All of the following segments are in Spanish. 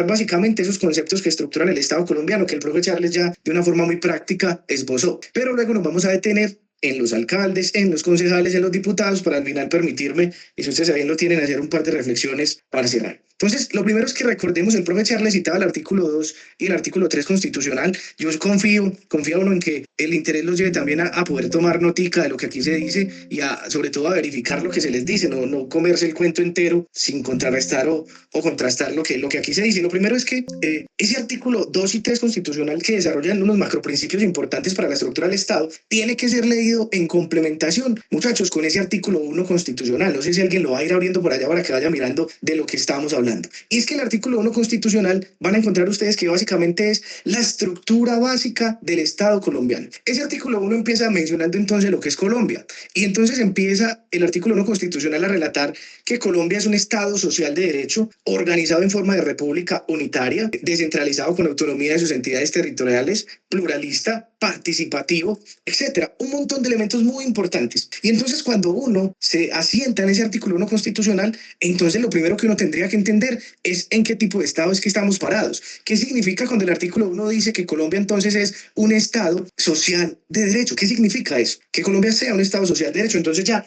básicamente esos conceptos que estructuran el Estado colombiano, que el profe Charles ya de una forma muy práctica esbozó. Pero luego nos vamos a detener en los alcaldes, en los concejales, en los diputados, para al final permitirme, y si ustedes bien lo tienen, hacer un par de reflexiones para cerrar. Entonces, lo primero es que recordemos, el profe Charles citaba el artículo 2 y el artículo 3 constitucional. Yo confío uno en que el interés los lleve también a poder tomar notica de lo que aquí se dice y sobre todo a verificar lo que se les dice, no comerse el cuento entero sin contrarrestar o contrastar lo que aquí se dice. Lo primero es que ese artículo 2 y 3 constitucional que desarrollan unos macroprincipios importantes para la estructura del Estado tiene que ser leído en complementación, muchachos, con ese artículo 1 constitucional. No sé si alguien lo va a ir abriendo por allá para que vaya mirando de lo que estamos hablando. Y es que el artículo 1 constitucional van a encontrar ustedes que básicamente es la estructura básica del Estado colombiano. Ese artículo 1 empieza mencionando entonces lo que es Colombia. Y entonces empieza el artículo 1 constitucional a relatar que Colombia es un Estado social de derecho, organizado en forma de república unitaria, descentralizado con autonomía de sus entidades territoriales, pluralista, participativo, etcétera. Un montón de elementos muy importantes. Y entonces cuando uno se asienta en ese artículo 1 constitucional, entonces lo primero que uno tendría que entender es en qué tipo de Estado es que estamos parados. ¿Qué significa cuando el artículo 1 dice que Colombia entonces es un Estado social de derecho? ¿Qué significa eso? Que Colombia sea un Estado social de derecho. Entonces ya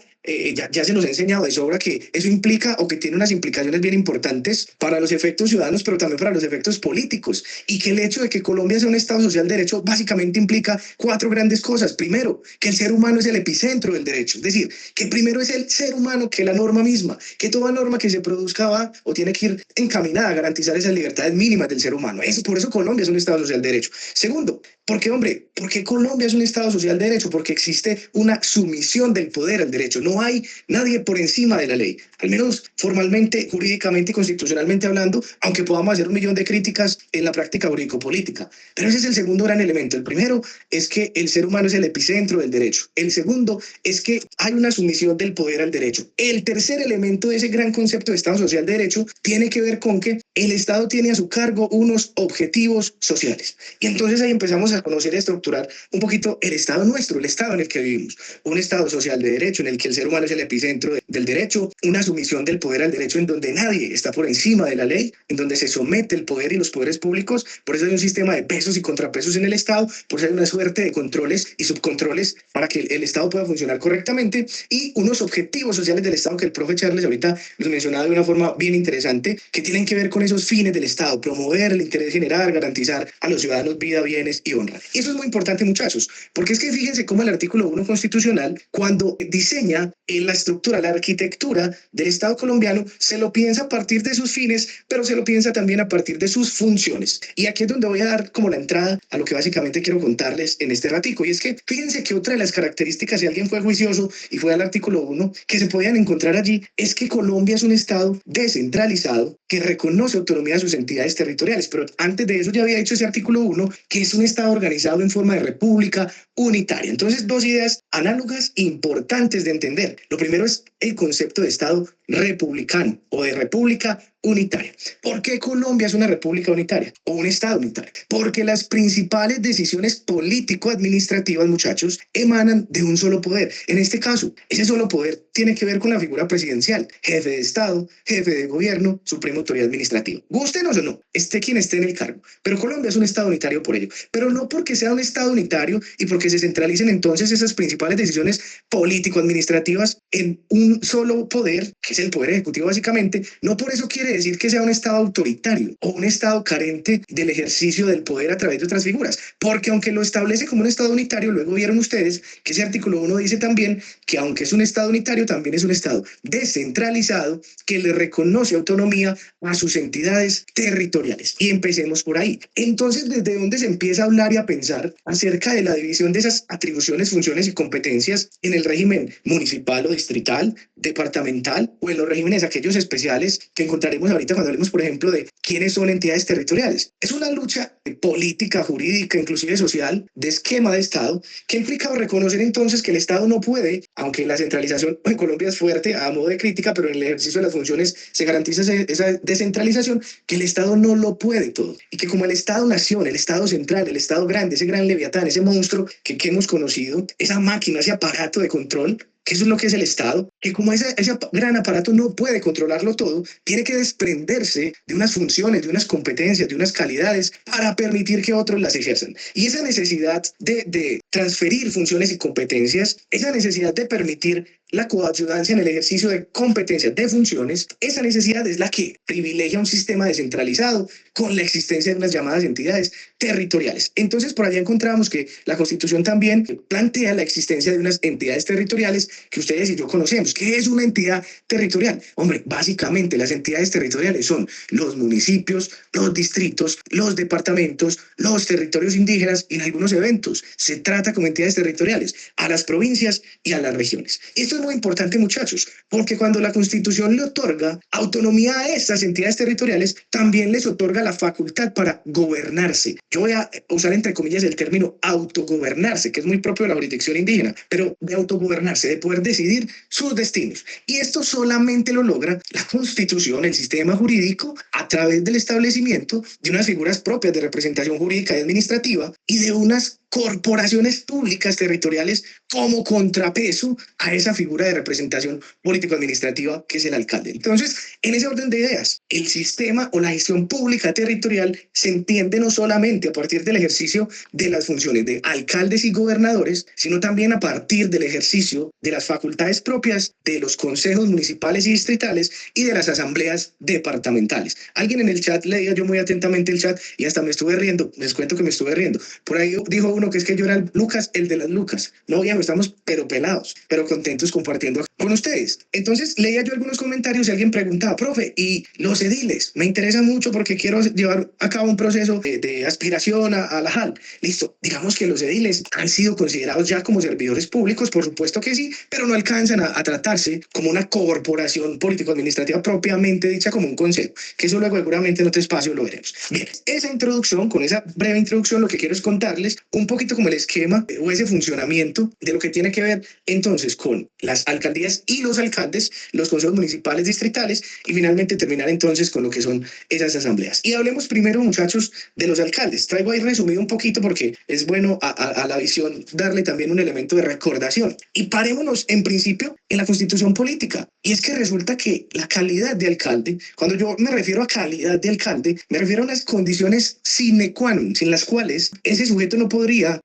se nos ha enseñado de sobra que eso implica o que tiene unas implicaciones bien importantes para los efectos ciudadanos, pero también para los efectos políticos. Y que el hecho de que Colombia sea un Estado social de derecho básicamente implica cuatro grandes cosas. Primero, que el ser humano es el epicentro del derecho. Es decir, que primero es el ser humano que la norma misma, que toda norma que se produzca va o tiene que ir encaminada a garantizar esas libertades mínimas del ser humano. Por eso Colombia es un Estado social de derecho. Segundo, ¿por qué Colombia es un Estado social de derecho? Porque existe una sumisión del poder al derecho. No hay nadie por encima de la ley, al menos formalmente, jurídicamente y constitucionalmente hablando, aunque podamos hacer un millón de críticas en la práctica jurídico-política. Pero ese es el segundo gran elemento. El primero es que el ser humano es el epicentro del derecho. El segundo es que hay una sumisión del poder al derecho. El tercer elemento de ese gran concepto de Estado social de derecho tiene que ver con que el Estado tiene a su cargo unos objetivos sociales. Y entonces ahí empezamos a conocer y a estructurar un poquito el Estado nuestro, el Estado en el que vivimos. Un Estado social de derecho en el que el ser humano es el epicentro del derecho, una sumisión del poder al derecho en donde nadie está por encima de la ley, en donde se somete el poder y los poderes públicos. Por eso hay un sistema de pesos y contrapesos en el Estado, por eso hay una suerte de controles y subcontroles para que el Estado pueda funcionar correctamente, y unos objetivos sociales del Estado que el profe Charles ahorita los mencionaba de una forma bien interesante, que tienen que ver con esos fines del Estado: promover el interés general, garantizar a los ciudadanos vida, bienes y honra. Y eso es muy importante, muchachos, porque es que fíjense cómo el artículo 1 constitucional, cuando diseña en la estructura, la arquitectura del Estado colombiano, se lo piensa a partir de sus fines, pero se lo piensa también a partir de sus funciones. Y aquí es donde voy a dar como la entrada a lo que básicamente quiero contarles en este ratico. Y es que fíjense que otra de las características, si alguien fue juicioso y fue al artículo 1, que se podían encontrar allí, es que Colombia es un Estado descentralizado que reconoce autonomía de sus entidades territoriales. Pero antes de eso ya había dicho ese artículo 1 que es un Estado organizado en forma de república unitaria. Entonces, dos ideas análogas importantes de entender. Lo primero es el concepto de Estado republicano o de república unitaria. ¿Por qué Colombia es una república unitaria o un Estado unitario? Porque las principales decisiones político-administrativas, muchachos, emanan de un solo poder. En este caso, ese solo poder tiene que ver con la figura presidencial: jefe de Estado, jefe de gobierno, suprema autoridad administrativa. Gústenos o no, esté quien esté en el cargo. Pero Colombia es un Estado unitario por ello. Pero no porque sea un Estado unitario y porque se centralicen entonces esas principales decisiones político-administrativas en un solo poder, que es el poder ejecutivo básicamente, no por eso quiere decir que sea un Estado autoritario o un Estado carente del ejercicio del poder a través de otras figuras, porque aunque lo establece como un Estado unitario, luego vieron ustedes que ese artículo 1 dice también que aunque es un Estado unitario, también es un Estado descentralizado que le reconoce autonomía a sus entidades territoriales. Y empecemos por ahí. Entonces, ¿desde dónde se empieza a hablar y a pensar acerca de la división de esas atribuciones, funciones y competencias en el régimen municipal o distrital, departamental, o en los regímenes aquellos especiales que encontraremos ahorita cuando hablemos, por ejemplo, de quiénes son entidades territoriales? Es una lucha política, jurídica, inclusive social, de esquema de Estado, que implica reconocer entonces que el Estado no puede, aunque la centralización en Colombia es fuerte a modo de crítica, pero en el ejercicio de las funciones se garantiza esa descentralización, que el Estado no lo puede todo. Y que como el Estado-nación, el Estado central, el Estado grande, ese gran leviatán, ese monstruo que hemos conocido, esa máquina, ese aparato de control, que eso es lo que es el Estado, que como ese gran aparato no puede controlarlo todo, tiene que desprenderse de unas funciones, de unas competencias, de unas calidades para permitir que otros las ejerzan. Y esa necesidad de transferir funciones y competencias, esa necesidad de permitir la coayudancia en el ejercicio de competencias, de funciones, esa necesidad es la que privilegia un sistema descentralizado con la existencia de unas llamadas entidades territoriales. Entonces, por allá encontramos que la Constitución también plantea la existencia de unas entidades territoriales que ustedes y yo conocemos. ¿Qué es una entidad territorial? Hombre, básicamente las entidades territoriales son los municipios, los distritos, los departamentos, los territorios indígenas y en algunos eventos se trata como entidades territoriales a las provincias y a las regiones. Esto es muy importante, muchachos, porque cuando la Constitución le otorga autonomía a estas entidades territoriales, también les otorga la facultad para gobernarse. Yo voy a usar entre comillas el término autogobernarse, que es muy propio de la jurisdicción indígena, pero de autogobernarse, de poder decidir sus destinos. Y esto solamente lo logra la Constitución, el sistema jurídico, a través del establecimiento de unas figuras propias de representación jurídica y administrativa y de unas corporaciones públicas territoriales como contrapeso a esa figura de representación político-administrativa que es el alcalde. Entonces, en ese orden de ideas, el sistema o la gestión pública territorial se entiende no solamente a partir del ejercicio de las funciones de alcaldes y gobernadores, sino también a partir del ejercicio de las facultades propias de los consejos municipales y distritales y de las asambleas departamentales. Alguien en el chat leía yo muy atentamente el chat y hasta me estuve riendo, les cuento que me estuve riendo. Por ahí dijo uno que es que yo era el Lucas, el de las Lucas. No, viejo, estamos pero pelados, pero contentos compartiendo con ustedes. Entonces leía yo algunos comentarios y alguien preguntaba, profe, ¿y los ediles? Me interesa mucho porque quiero llevar a cabo un proceso de aspiración a la JAL. Listo, digamos que los ediles han sido considerados ya como servidores públicos, por supuesto que sí, pero no alcanzan a tratarse como una corporación político-administrativa propiamente dicha como un consejo, que eso luego seguramente en otro espacio lo veremos. Bien, esa introducción, con esa breve introducción, lo que quiero es contarles un poquito como el esquema o ese funcionamiento de lo que tiene que ver entonces con las alcaldías y los alcaldes, los consejos municipales distritales y finalmente terminar entonces con lo que son esas asambleas. Y hablemos primero, muchachos, de los alcaldes. Traigo ahí resumido un poquito porque es bueno a la visión darle también un elemento de recordación. Y parémonos en principio en la Constitución política. Y es que resulta que la calidad de alcalde, cuando yo me refiero a calidad de alcalde, me refiero a unas condiciones sine qua non, sin las cuales ese sujeto no podría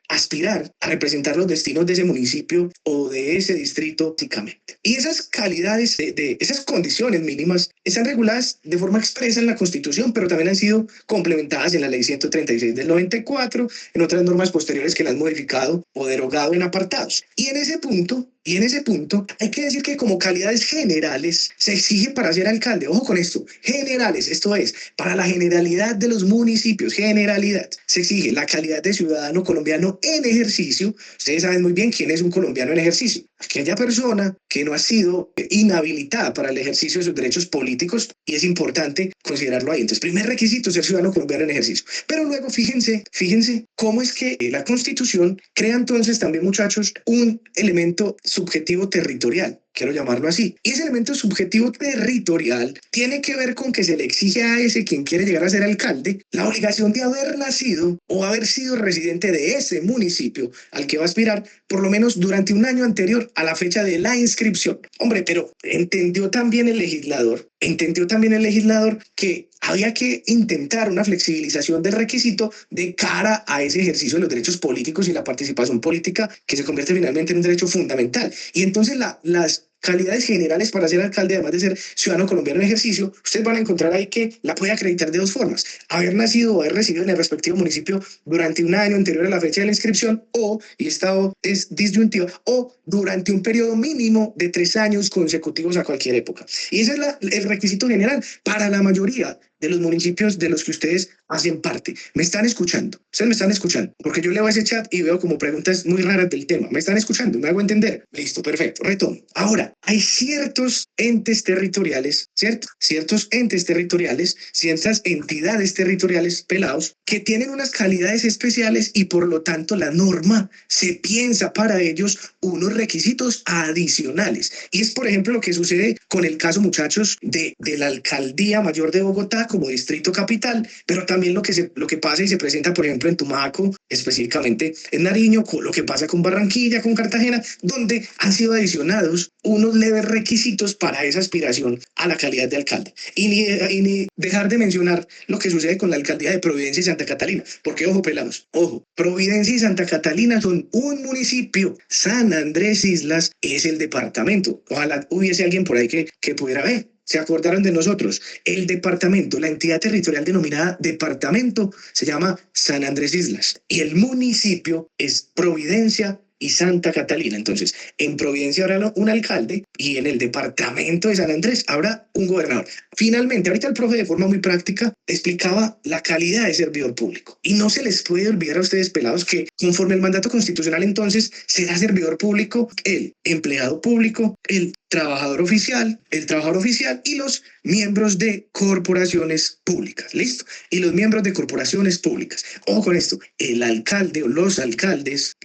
aspirar a representar los destinos de ese municipio o de ese distrito, básicamente. Y esas calidades, de esas condiciones mínimas, están reguladas de forma expresa en la Constitución, pero también han sido complementadas en la Ley 136 del 94, en otras normas posteriores que la han modificado o derogado en apartados. Y en ese punto, hay que decir que como calidades generales se exige para ser alcalde, ojo con esto, generales, esto es, para la generalidad de los municipios, generalidad, se exige la calidad de ciudadano colombiano en ejercicio. Ustedes saben muy bien quién es un colombiano en ejercicio. Aquella persona que no ha sido inhabilitada para el ejercicio de sus derechos políticos, y es importante considerarlo ahí. Entonces, primer requisito, ser ciudadano colombiano en ejercicio. Pero luego, fíjense cómo es que la Constitución crea entonces también, muchachos, un elemento subjetivo territorial, quiero llamarlo así. Y ese elemento subjetivo territorial tiene que ver con que se le exige a ese quien quiere llegar a ser alcalde la obligación de haber nacido o haber sido residente de ese municipio al que va a aspirar por lo menos durante un año anterior a la fecha de la inscripción. Hombre, pero entendió también el legislador que había que intentar una flexibilización del requisito de cara a ese ejercicio de los derechos políticos y la participación política que se convierte finalmente en un derecho fundamental. Y entonces las calidades generales para ser alcalde, además de ser ciudadano colombiano en ejercicio, ustedes van a encontrar ahí que la puede acreditar de dos formas: haber nacido o haber residido en el respectivo municipio durante un año anterior a la fecha de la inscripción, o, y estado es disyuntiva, o durante un periodo mínimo de 3 años consecutivos a cualquier época. Y ese es el requisito general para la mayoría de los municipios de los que ustedes hacen parte. ¿Me están escuchando? Ustedes me están escuchando, porque yo leo ese chat y veo como preguntas muy raras del tema. ¿Me están escuchando? ¿Me hago entender? Listo, perfecto, retomo. Ahora, hay ciertos entes territoriales, ¿cierto? Ciertas entidades territoriales, pelados, que tienen unas calidades especiales y por lo tanto la norma se piensa para ellos unos requisitos adicionales. Y es, por ejemplo, lo que sucede con el caso, muchachos, de la Alcaldía Mayor de Bogotá como distrito capital, pero también lo que pasa y se presenta, por ejemplo, en Tumaco, específicamente en Nariño, con lo que pasa con Barranquilla, con Cartagena, donde han sido adicionados unos leves requisitos para esa aspiración a la calidad de alcalde. Y ni dejar de mencionar lo que sucede con la alcaldía de Providencia y Santa Catalina, porque ojo pelados, ojo, Providencia y Santa Catalina son un municipio, San Andrés Islas es el departamento. Ojalá hubiese alguien por ahí que pudiera ver. Se acordaron de nosotros. El departamento, la entidad territorial denominada departamento, se llama San Andrés Islas. Y el municipio es Providencia y Santa Catalina. Entonces, en Providencia habrá un alcalde y en el departamento de San Andrés habrá un gobernador. Finalmente, ahorita el profe de forma muy práctica explicaba la calidad de servidor público. Y no se les puede olvidar a ustedes, pelados, que conforme el mandato constitucional entonces será servidor público el empleado público, el trabajador oficial y los miembros de corporaciones públicas. ¿Listo? Y los miembros de corporaciones públicas. Ojo con esto, el alcalde o los alcaldes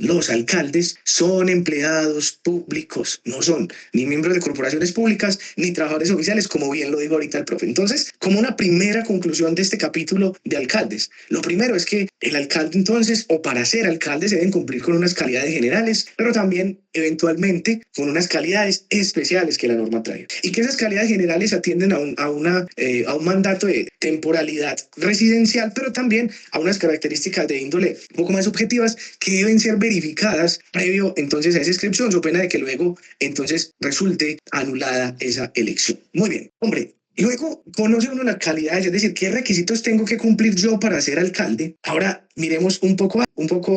son empleados públicos, no son ni miembros de corporaciones públicas ni trabajadores oficiales, como bien lo dijo ahorita el profe. Entonces, como una primera conclusión de este capítulo de alcaldes, lo primero es que el alcalde entonces, o para ser alcalde, se deben cumplir con unas calidades generales, pero también eventualmente con unas calidades especiales que la norma trae. Y que esas calidades generales atienden a un mandato de temporalidad residencial, pero también a unas características de índole un poco más objetivas que deben ser verificadas previo entonces a esa inscripción, so pena de que luego entonces resulte anulada esa elección. Muy bien, hombre. Luego conoce uno las calidades, es decir, qué requisitos tengo que cumplir yo para ser alcalde. Ahora miremos un poco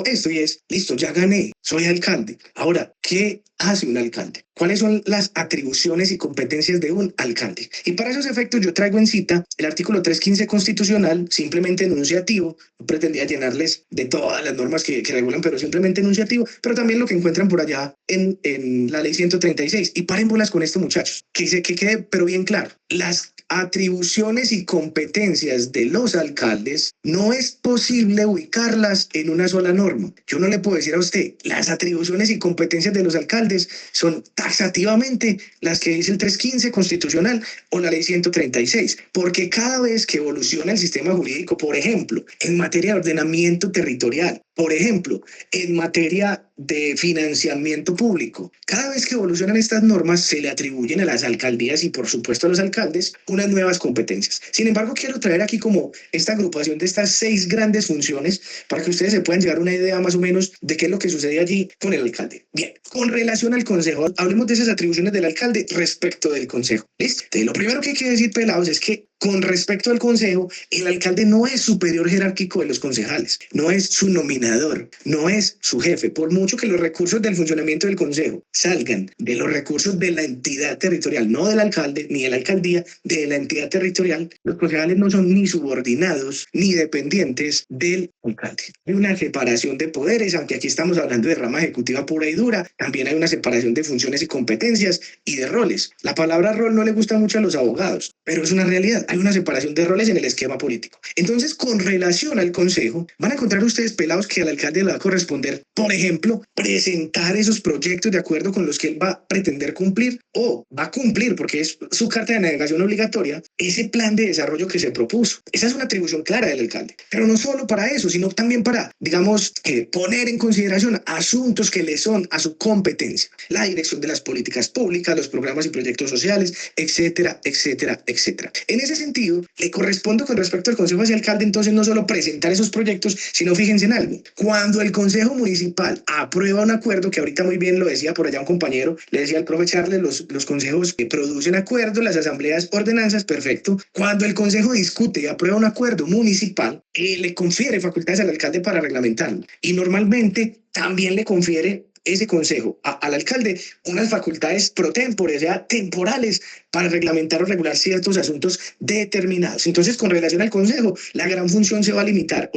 esto y es, listo, ya gané, soy alcalde. Ahora, ¿qué hace un alcalde? ¿Cuáles son las atribuciones y competencias de un alcalde? Y para esos efectos yo traigo en cita el artículo 315 constitucional, simplemente enunciativo. No pretendía llenarles de todas las normas que regulan, pero simplemente enunciativo, pero también lo que encuentran por allá en la ley 136. Y paren bolas con esto, muchachos, que quede pero bien claro. Las atribuciones y competencias de los alcaldes no es posible ubicarlas en una sola norma. Yo no le puedo decir a usted, las atribuciones y competencias de los alcaldes son taxativamente las que dice el 315 constitucional o la ley 136, porque cada vez que evoluciona el sistema jurídico, por ejemplo, en materia de ordenamiento territorial, por ejemplo, en materia de financiamiento público, cada vez que evolucionan estas normas se le atribuyen a las alcaldías y por supuesto a los alcaldes unas nuevas competencias. Sin embargo, quiero traer aquí como esta agrupación de estas 6 grandes funciones para que ustedes se puedan llevar una idea más o menos de qué es lo que sucede allí con el alcalde. Bien, con relación al consejo, hablemos de esas atribuciones del alcalde respecto del consejo. ¿Listo? Entonces, lo primero que hay que decir, pelados, es que con respecto al consejo, el alcalde no es superior jerárquico de los concejales, no es su nominador, no es su jefe. Por mucho que los recursos del funcionamiento del consejo salgan de los recursos de la entidad territorial, no del alcalde ni de la alcaldía, de la entidad territorial, los concejales no son ni subordinados ni dependientes del alcalde. Hay una separación de poderes, aunque aquí estamos hablando de rama ejecutiva pura y dura, también hay una separación de funciones y competencias y de roles. La palabra rol no le gusta mucho a los abogados, pero es una realidad. Hay una separación de roles en el esquema político. Entonces, con relación al consejo, van a encontrar ustedes, pelados, que al alcalde le va a corresponder, por ejemplo, presentar esos proyectos de acuerdo con los que él va a pretender cumplir o va a cumplir, porque es su carta de navegación obligatoria, ese plan de desarrollo que se propuso. Esa es una atribución clara del alcalde. Pero no solo para eso, sino también para, digamos, poner en consideración asuntos que le son a su competencia. La dirección de las políticas públicas, los programas y proyectos sociales, etcétera, etcétera, etcétera. En ese sentido, le corresponde con respecto al consejo hacia alcalde, entonces no solo presentar esos proyectos, sino fíjense en algo. Cuando el consejo municipal aprueba un acuerdo, que ahorita muy bien lo decía por allá un compañero, le decía al profe Charles, los consejos que producen acuerdos, las asambleas, ordenanzas, perfecto. Cuando el consejo discute y aprueba un acuerdo municipal, le confiere facultades al alcalde para reglamentarlo. Y normalmente también le confiere ese consejo al alcalde unas facultades pro tempore, o sea, temporales, para reglamentar o regular ciertos asuntos determinados. Entonces, con relación al consejo, la gran función se va a limitar,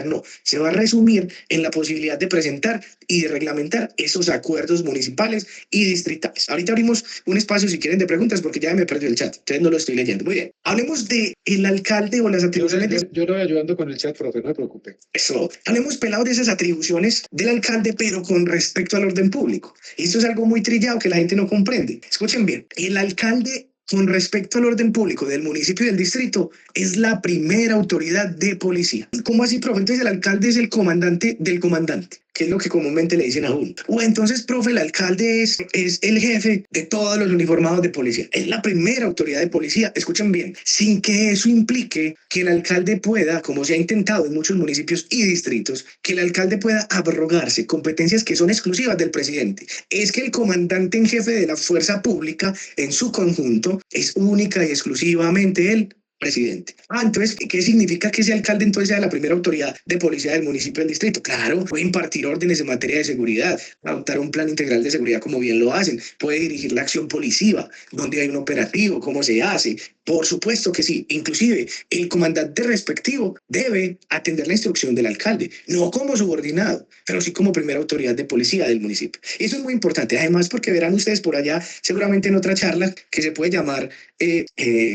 no, se va a resumir en la posibilidad de presentar y de reglamentar esos acuerdos municipales y distritales. Ahorita abrimos un espacio, si quieren, de preguntas, porque ya me perdió el chat, entonces no lo estoy leyendo. Muy bien, hablemos de el alcalde o las atribuciones. Yo lo voy ayudando con el chat, profe, no se preocupe. Eso, hablemos, pelado, de esas atribuciones del alcalde, pero con respecto al orden público. Esto es algo muy trillado que la gente no comprende. Escuchen bien, el alcalde con respecto al orden público del municipio y del distrito, es la primera autoridad de policía. ¿Cómo así, profe? Entonces el alcalde es el comandante del comandante, que es lo que comúnmente le dicen a uno. O entonces, profe, el alcalde es el jefe de todos los uniformados de policía. Es la primera autoridad de policía, escuchen bien, sin que eso implique que el alcalde pueda, como se ha intentado en muchos municipios y distritos, que el alcalde pueda abrogarse competencias que son exclusivas del presidente. Es que el comandante en jefe de la fuerza pública en su conjunto es única y exclusivamente él presidente. Entonces, ¿qué significa que ese alcalde entonces sea la primera autoridad de policía del municipio del distrito? Claro, puede impartir órdenes en materia de seguridad, adoptar un plan integral de seguridad como bien lo hacen, puede dirigir la acción policiva, donde hay un operativo, cómo se hace. Por supuesto que sí, inclusive el comandante respectivo debe atender la instrucción del alcalde, no como subordinado, pero sí como primera autoridad de policía del municipio. Eso es muy importante, además porque verán ustedes por allá, seguramente en otra charla, que se puede llamar,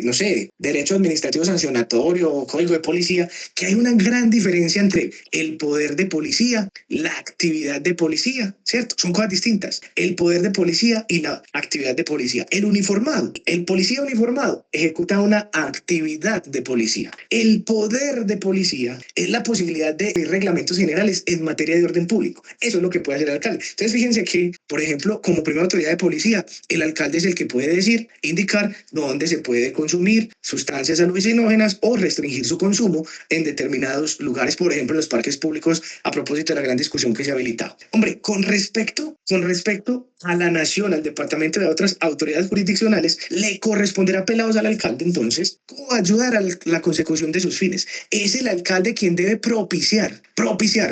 no sé, derecho administrativo sancionatorio o código de policía, que hay una gran diferencia entre el poder de policía, la actividad de policía, ¿cierto? Son cosas distintas. El poder de policía y la actividad de policía. El policía uniformado ejecuta una actividad de policía. El poder de policía es la posibilidad de reglamentos generales en materia de orden público. Eso es lo que puede hacer el alcalde. Entonces, fíjense que, por ejemplo, como primera autoridad de policía, el alcalde es el que puede decir, indicar dónde se puede consumir sustancias alucinógenas o restringir su consumo en determinados lugares, por ejemplo, en los parques públicos, a propósito de la gran discusión que se ha habilitado. Hombre, con respecto a la nación, al departamento de otras autoridades jurisdiccionales, le corresponderá pelados al alcalde, entonces, cómo ayudar a la consecución de sus fines. Es el alcalde quien debe propiciar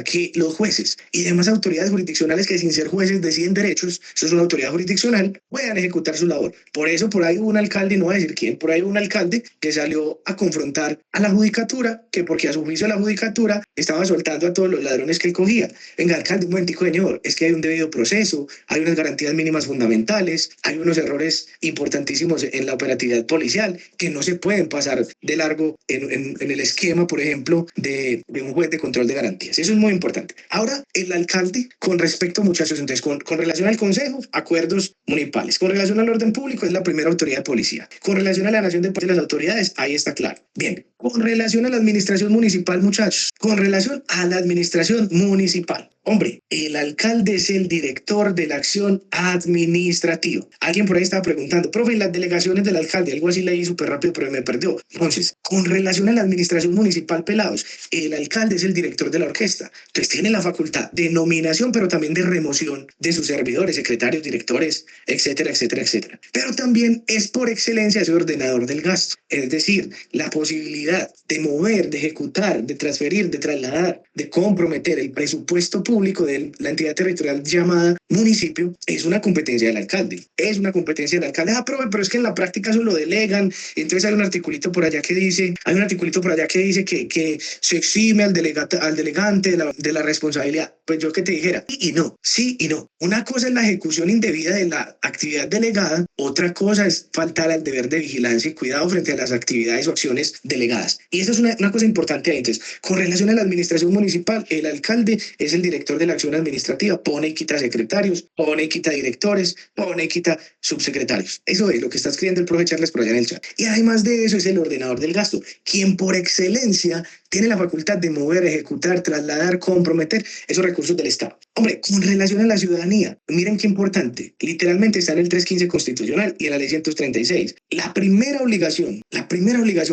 que los jueces y demás autoridades jurisdiccionales que sin ser jueces deciden derechos, eso es una autoridad jurisdiccional, puedan ejecutar su labor. Por eso, por ahí hubo un alcalde, no voy a decir quién, por ahí hubo un alcalde que salió a confrontar a la judicatura, que porque a su juicio la judicatura estaba soltando a todos los ladrones que él cogía. Venga, alcalde, un momentico, señor, es que hay un debido proceso, hay unas garantías mínimas fundamentales, hay unos errores importantísimos en la operatividad policial que no se pueden pasar de largo en el esquema, por ejemplo, de un juez de control de garantías. Eso es muy importante. Ahora, el alcalde, con respecto, muchachos, entonces, con relación al consejo, acuerdos municipales. Con relación al orden público, es la primera autoridad de policía. Con relación a la nación de las autoridades, ahí está claro. Bien, con relación a la administración municipal, muchachos, con relación a la administración municipal. Hombre, el alcalde es el director de la acción administrativa. Alguien por ahí estaba preguntando, profe, las delegaciones del alcalde, algo así leí súper rápido, pero me perdió. Entonces, con relación a la administración municipal, pelados, el alcalde es el director de la orquesta. Entonces, tiene la facultad de nominación, pero también de remoción de sus servidores, secretarios, directores, etcétera, etcétera, etcétera. Pero también es por excelencia ese ordenador del gasto. Es decir, la posibilidad de mover, de ejecutar, de transferir, de trasladar, de comprometer el presupuesto público de la entidad territorial llamada municipio es una competencia del alcalde. Es una competencia del alcalde. Profe, pero es que en la práctica eso lo delegan. Entonces hay un articulito por allá que dice, que se exime al delegante de la responsabilidad. Pues yo que te dijera, y no, sí y no. Una cosa es la ejecución indebida de la actividad delegada, otra cosa es faltar al deber de vigilancia y cuidado frente a las actividades o acciones delegadas. Y eso es una cosa importante ahí. Entonces, con relación a la administración municipal, el alcalde es el director de la acción administrativa, pone y quita secretarios, pone y quita directores, pone y quita subsecretarios. Eso es lo que está escribiendo el profe Charles por allá en el chat. Y además de eso es el ordenador del gasto, quien por excelencia tiene la facultad de mover, ejecutar, trasladar, comprometer esos recursos del Estado. Hombre, con relación a la ciudadanía, miren qué importante, literalmente está en el 315 constitucional y en la ley 136. La primera obligación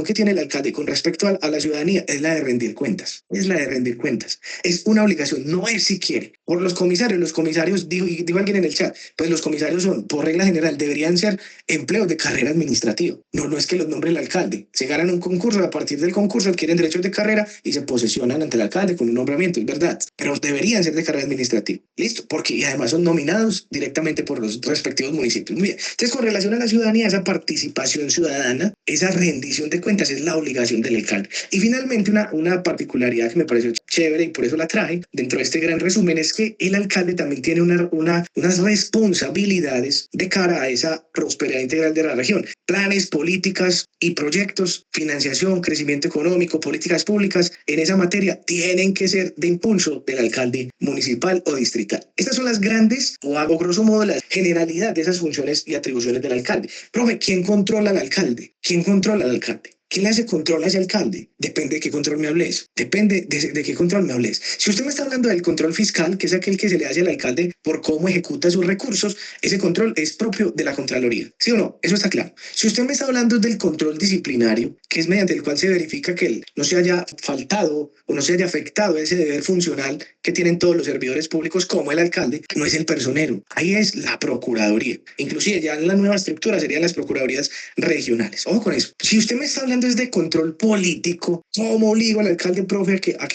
que tiene el alcalde con respecto a la ciudadanía es la de rendir cuentas. Es una obligación, no es si quiere. Por los comisarios, dijo alguien en el chat, pues los comisarios son, por regla general, deberían ser empleos de carrera administrativa. No es que los nombre el alcalde. Se ganan un concurso, a partir del concurso adquieren derechos de carrera y se posesionan ante el alcalde con un nombramiento, es verdad. Pero deberían ser de carrera administrativa. ¿Listo? Porque y además son nominados directamente por los respectivos municipios. Muy bien. Entonces, con relación a la ciudadanía, esa participación ciudadana, esa rendición de cuentas es la obligación del alcalde. Y finalmente, una particularidad que me pareció chévere y por eso la traje dentro de este gran resumen es que el alcalde también tiene unas responsabilidades de cara a esa prosperidad integral de la región. Planes, políticas y proyectos, financiación, crecimiento económico, políticas públicas en esa materia tienen que ser de impulso del alcalde municipal municipal o distrital. Estas son las grandes, o a grosso modo, la generalidad de esas funciones y atribuciones del alcalde. Profe, ¿quién controla al alcalde? ¿Quién controla al alcalde? ¿Quién le hace control a ese alcalde? Depende de qué control me hables. Depende de qué control me hables. Si usted me está hablando del control fiscal, que es aquel que se le hace al alcalde por cómo ejecuta sus recursos, ese control es propio de la Contraloría. ¿Sí o no? Eso está claro. Si usted me está hablando del control disciplinario, que es mediante el cual se verifica que él no se haya faltado o no se haya afectado ese deber funcional que tienen todos los servidores públicos, como el alcalde, no es el personero. Ahí es la Procuraduría. Inclusive ya en la nueva estructura serían las Procuradurías regionales. Ojo con eso. Si usted me está hablando es de control político, ¿cómo obligo al alcalde, profe, a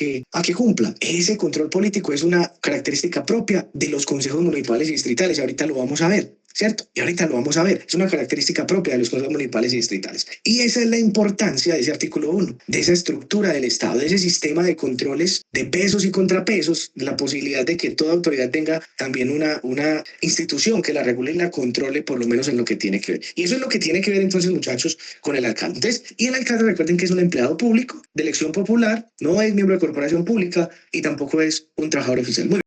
que cumpla? Ese control político es una característica propia de los consejos municipales y distritales. Ahorita lo vamos a ver. ¿Cierto? Y ahorita lo vamos a ver. Es una característica propia de los consejos municipales y distritales. Y esa es la importancia de ese artículo 1, de esa estructura del Estado, de ese sistema de controles de pesos y contrapesos, de la posibilidad de que toda autoridad tenga también una institución que la regule y la controle, por lo menos en lo que tiene que ver. Y eso es lo que tiene que ver entonces, muchachos, con el alcalde. Entonces, y el alcalde, recuerden que es un empleado público de elección popular, no es miembro de corporación pública y tampoco es un trabajador oficial. Muy